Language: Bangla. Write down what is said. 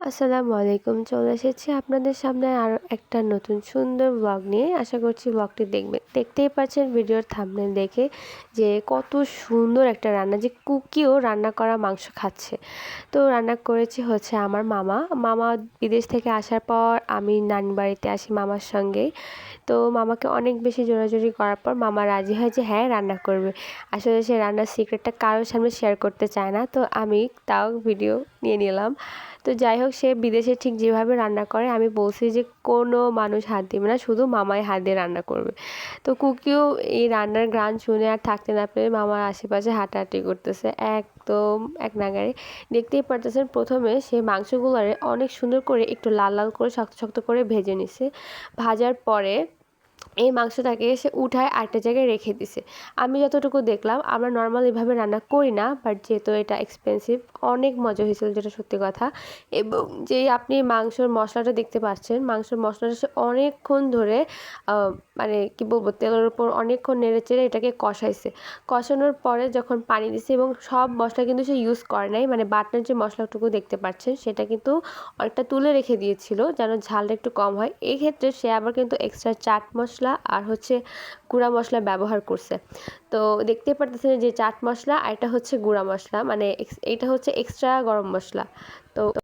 আসসালামু আলাইকুম। চলে এসেছি আপনাদের সামনে আরও একটা নতুন সুন্দর ব্লগ নিয়ে। আশা করছি ব্লগটি দেখবেন। দেখতেই পাচ্ছেন ভিডিওর থাম্বনেল দেখে যে কত সুন্দর একটা রান্না, যে কুকিও রান্না করা মাংস খাচ্ছে। তো রান্না করেছি হচ্ছে আমার মামা। মামা বিদেশ থেকে আসার পর আমি নানি বাড়িতে আসি মামার সঙ্গেই। তো মামাকে অনেক বেশি জোরাজুরি করার পর মামা রাজি হয় যে হ্যাঁ রান্না করবে। আসলে সে রান্নার সিক্রেটটা কারোর সামনে শেয়ার করতে চায় না, তো আমি তাও ভিডিও নিয়ে নিলাম। তো যাই হোক, সে বিদেশে ঠিক যেভাবে রান্না করে আমি বলছি যে কোনো মানুষ হাত দিবে না, শুধু মামাই হাত দিয়ে রান্না করবে। তো কুকিও এই রান্নার ঘ্রাণ শুনে আর থাকতে না পেরে মামার আশেপাশে হাঁটাহাঁটি করতেছে একদম এক নাগাড়ে। দেখতেই পারতেছেন প্রথমে সে মাংসগুলোরে অনেক সুন্দর করে একটু লাল লাল করে শক্ত শক্ত করে ভেজে নিছে। ভাজার পরে এই মাংসটাকে সে উঠায় আরেকটা জায়গায় রেখে দিছে। আমি যতটুকু দেখলাম, আমরা নর্মাল এভাবে রান্না করি না, বাট যেহেতু এটা এক্সপেন্সিভ, অনেক মজা হয়েছিল যেটা সত্যি কথা। এবং যেই আপনি মাংসর মশলাটা দেখতে পাচ্ছেন, মাংসর মশলাটা সে অনেকক্ষণ ধরে মানে কি বলবো, তেলের উপর অনেকক্ষণ নেড়ে চেড়ে এটাকে কষাইছে। কষানোর পরে যখন পানি দিছে, এবং সব মশলা কিন্তু সে ইউজ করে নাই, মানে বাটনার যে মশলাটুকু দেখতে পাচ্ছেন সেটা কিন্তু অনেকটা তুলে রেখে দিয়েছিল যেন ঝালটা একটু কম হয়। এই ক্ষেত্রে সে আবার কিন্তু এক্সট্রা চাট মশলা আর হচ্ছে গুঁড়া মশলা ব্যবহার করছে। তো দেখতে পারতেছেন যে চাট মশলা আর এটা হচ্ছে গুঁড়া মশলা, মানে এটা হচ্ছে এক্সট্রা গরম মশলা। তো